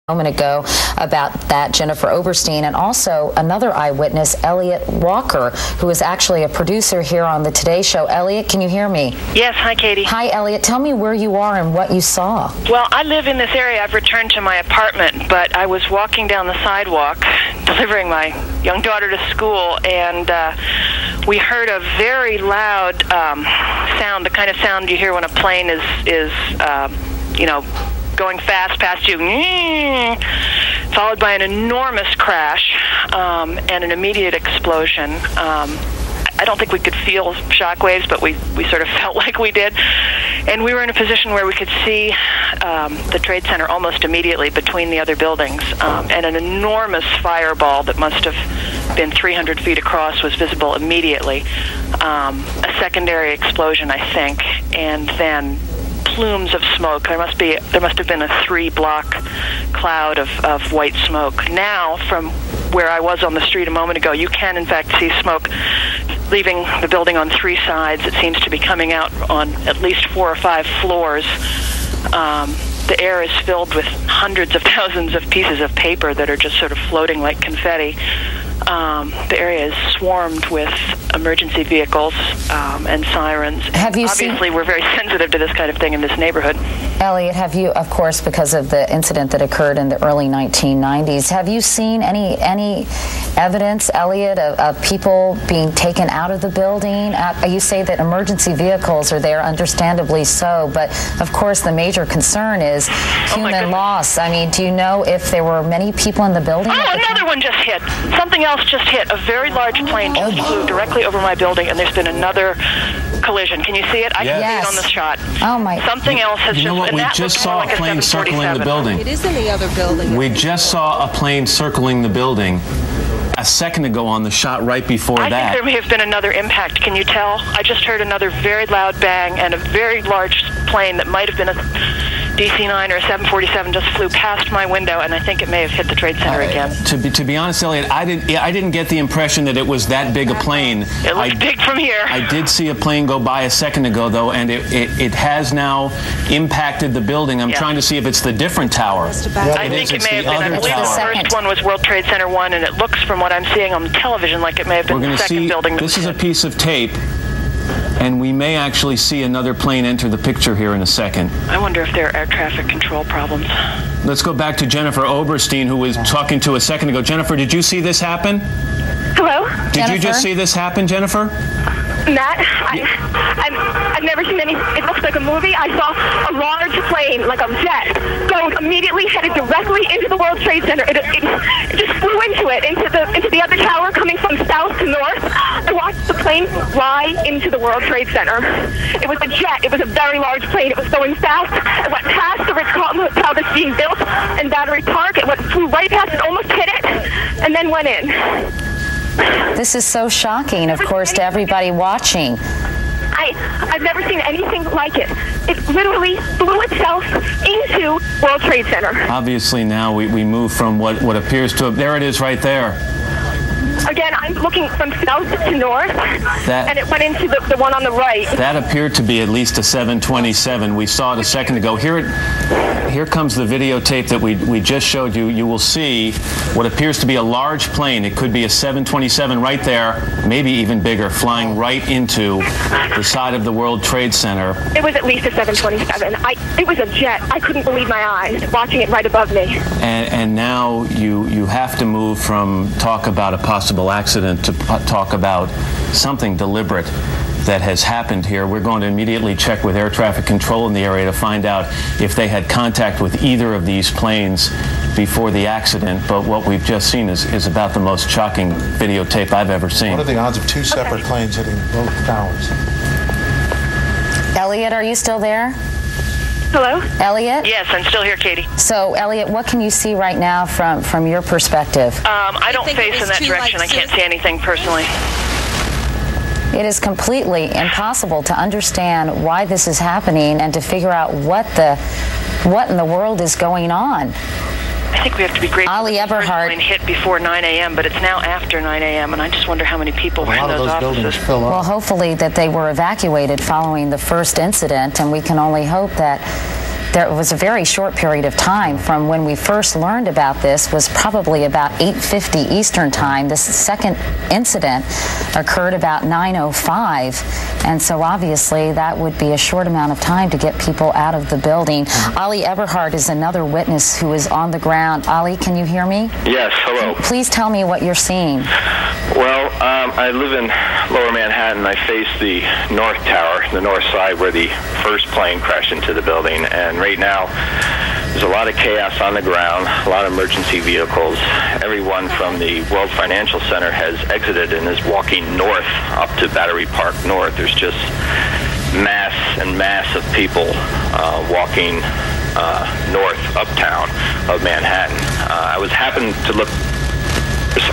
Moment ago about that, Jennifer Oberstein, and also another eyewitness, Elliot Walker, who is actually a producer here on the Today Show. Elliot, can you hear me? Yes, hi Katie. Hi Elliot, tell me where you are and what you saw. Well, I live in this area. I've returned to my apartment, but I was walking down the sidewalk delivering my young daughter to school, and we heard a very loud sound, the kind of sound you hear when a plane is going fast past you, followed by an enormous crash and an immediate explosion. I don't think we could feel shock waves, but we sort of felt like we did. And we were in a position where we could see the Trade Center almost immediately between the other buildings. And an enormous fireball that must have been 300 feet across was visible immediately. A secondary explosion, I think, and then plumes of smoke. There must have been a 3-block cloud of white smoke. Now, from where I was on the street a moment ago, you can in fact see smoke leaving the building on 3 sides. It seems to be coming out on at least 4 or 5 floors. The air is filled with hundreds of thousands of pieces of paper that are just sort of floating like confetti. The area is swarmed with emergency vehicles and sirens. Obviously, we're very sensitive to this kind of thing in this neighborhood. Elliot, have you, of course, because of the incident that occurred in the early 1990s, have you seen any evidence, Elliot, of people being taken out of the building? You say that emergency vehicles are there, understandably so, but of course the major concern is human loss. I mean, do you know if there were many people in the building? Oh, another one just hit. Something else just hit. A very large plane just flew directly over my building, and there's been another collision. Can you see it? I can see it on the shot. Oh my! Something else has just. We just saw a plane circling the building. It is in the other building. We just saw a plane circling the building a second ago on the shot right before that. I think there may have been another impact. Can you tell? I just heard another very loud bang, and a very large plane that might have been a DC-9 or a 747 just flew past my window, and I think it may have hit the Trade Center again. To be honest, Elliot, I didn't get the impression that it was that big a plane. It looks big from here. I did see a plane go by a second ago, though, and it has now impacted the building. I'm trying to see if it's the different tower. I think it may have been. I believe the first one was World Trade Center 1, and it looks, from what I'm seeing on the television, like it may have been the second building. This is a piece of tape, and we may actually see another plane enter the picture here in a second. I wonder if there are air traffic control problems. Let's go back to Jennifer Oberstein, who was talking to a second ago. Jennifer, did you see this happen? Hello? Did you just see this happen, Jennifer? Matt, I've never seen any. It looks like a movie. I saw a large plane, like a jet, going immediately headed directly into the World Trade Center. It just flew into it, into the other tower, coming from south to north. I watched the plane fly into the World Trade Center. It was a jet. It was a very large plane. It was going fast. It went past the Ritz-Carlton Hotel that's being built in Battery Park. It flew right past it, almost hit it, and then went in. This is so shocking, of course, to everybody watching. I've never seen anything like it. It literally flew itself into World Trade Center. Obviously now we move from what appears to have, there it is right there. Again, I'm looking from south to north, and it went into the one on the right. That appeared to be at least a 727. We saw it a second ago. Here comes the videotape that we just showed you. You will see what appears to be a large plane. It could be a 727 right there, maybe even bigger, flying right into the side of the World Trade Center. It was at least a 727. It was a jet. I couldn't believe my eyes watching it right above me. And now you have to move from talk about a possible accident to talk about something deliberate that has happened here. We're going to immediately check with air traffic control in the area to find out if they had contact with either of these planes before the accident. But what we've just seen is about the most shocking videotape I've ever seen. What are the odds of 2 separate planes hitting both towers? Elliot, are you still there? Hello? Elliot? Yes, I'm still here, Katie. So, Elliot, what can you see right now from your perspective? I don't face in that direction. I can't see anything personally. It is completely impossible to understand why this is happening and to figure out what in the world is going on. I think we have to be grateful Ali that the first Eberhard plane hit before 9 a.m., but it's now after 9 a.m., and I just wonder how many people were in those offices. Well, hopefully that they were evacuated following the first incident, and we can only hope that there was a very short period of time from when we first learned about this was probably about 8:50 Eastern time. This second incident occurred about 9:05, and so obviously that would be a short amount of time to get people out of the building. Ali Eberhard is another witness who is on the ground. Ali, can you hear me? Yes, hello. Please tell me what you're seeing. Well, I live in Lower Manhattan. I face the North Tower, the north side where the first plane crashed into the building, and right now there's a lot of chaos on the ground, a lot of emergency vehicles. Everyone from the World Financial Center has exited and is walking north up to Battery Park North. There's just mass and mass of people walking north uptown of Manhattan. I happened to look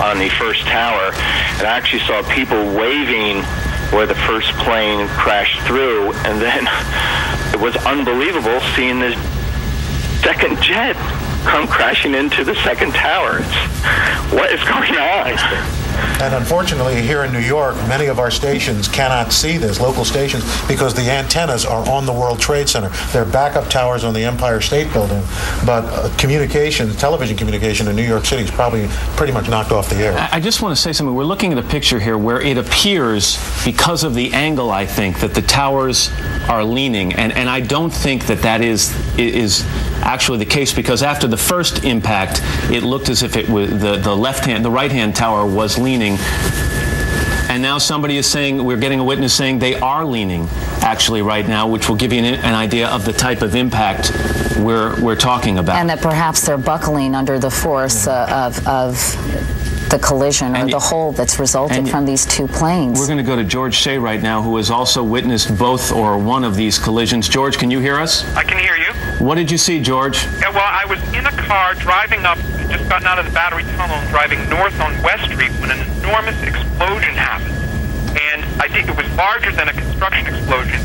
on the first tower, and I actually saw people waving where the first plane crashed through, and then it was unbelievable seeing this second jet come crashing into the second tower. What is going on? And unfortunately, here in New York, many of our stations cannot see this, local stations, because the antennas are on the World Trade Center. They're backup towers on the Empire State Building, but television communication in New York City is probably pretty much knocked off the air. I just want to say something. We're looking at a picture here where it appears, because of the angle, I think, that the towers are leaning, and I don't think that is actually the case, because after the first impact, it looked as if it was the right-hand tower was leaning, and now somebody is saying, we're getting a witness saying they are leaning actually right now, which will give you an idea of the type of impact we're talking about. And that perhaps they're buckling under the force of the collision or the hole that's resulted from these two planes. We're going to go to George Shea right now, who has also witnessed both or one of these collisions. George, can you hear us? I can hear you. What did you see, George? Yeah, well, I was in a car driving up, just gotten out of the Battery Tunnel and driving north on West Street when an enormous explosion happened. And I think it was larger than a construction explosion.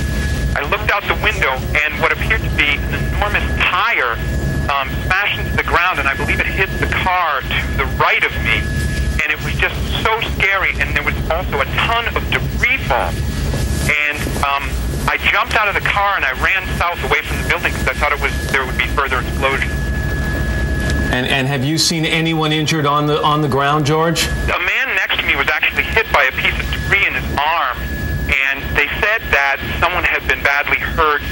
I looked out the window, and what appeared to be an enormous tire smashed into the ground, and I believe it hit the car to the right of me. And it was just so scary, and there was also a ton of debris fall. And I jumped out of the car and I ran south away from the building because I thought there would be further explosions. And have you seen anyone injured on the ground, George? A man next to me was actually hit by a piece of debris in his arm, and they said that someone had been badly hurt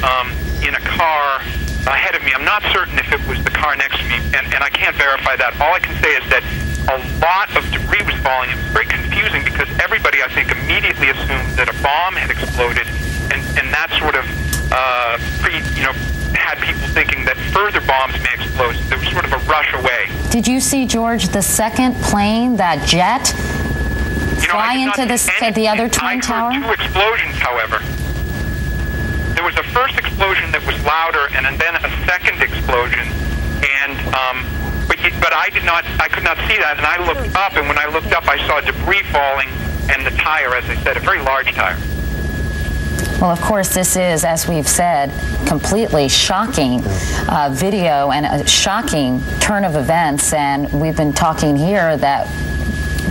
in a car ahead of me. I'm not certain if it was the car next to me, and I can't verify that. All I can say is that a lot of debris was falling. It was very confusing because everybody, I think, immediately assumed that a bomb had exploded, and that sort of had people thinking that further bombs may explode. So there was sort of a rush away. Did you see, George, the second plane, that jet, fly into the other Twin Tower? I heard two explosions, however. There was a first explosion that was louder, and then a second explosion, and but I could not see that, and I looked up, and when I looked up, I saw debris falling and the tire, as I said, a very large tire. Well, of course, this is, as we've said, completely shocking video and a shocking turn of events, and we've been talking here that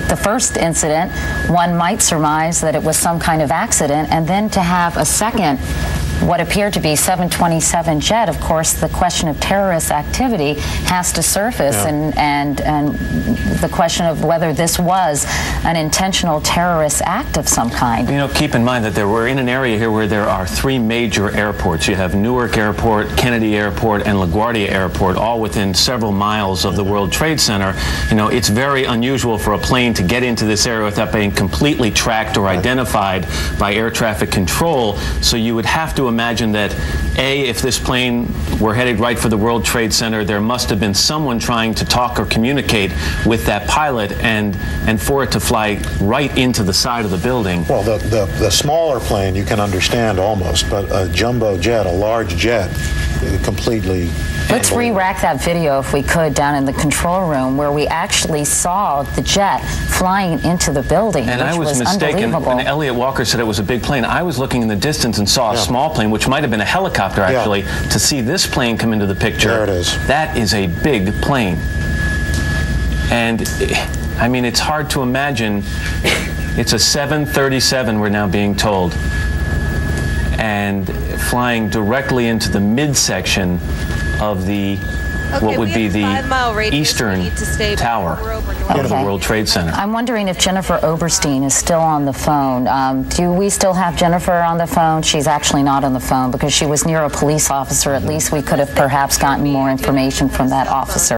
the first incident, one might surmise that it was some kind of accident, and then to have a second, what appeared to be 727 jet, of course, the question of terrorist activity has to surface, and the question of whether this was an intentional terrorist act of some kind. You know, keep in mind that we're in an area here where there are three major airports. You have Newark Airport, Kennedy Airport, and LaGuardia Airport, all within several miles of the World Trade Center. You know, it's very unusual for a plane to get into this area without being completely tracked or identified by air traffic control. So you would have to imagine that, A, if this plane were headed right for the World Trade Center, there must have been someone trying to talk or communicate with that pilot, and for it to fly right into the side of the building. Well, the smaller plane you can understand almost, but a jumbo jet, a large jet, completely. Let's re-rack that video, if we could, down in the control room where we actually saw the jet flying into the building, and I was mistaken when Elliot Walker said it was a big plane. I was looking in the distance and saw a small plane, which might have been a helicopter, actually, to see this plane come into the picture. There it is. That is a big plane. And, I mean, it's hard to imagine. It's a 737, we're now being told. and flying directly into the midsection of the what would be the eastern tower of the World Trade Center. I'm wondering if Jennifer Oberstein is still on the phone. Do we still have Jennifer on the phone? She's actually not on the phone because she was near a police officer. At least we could have perhaps gotten more information from that officer.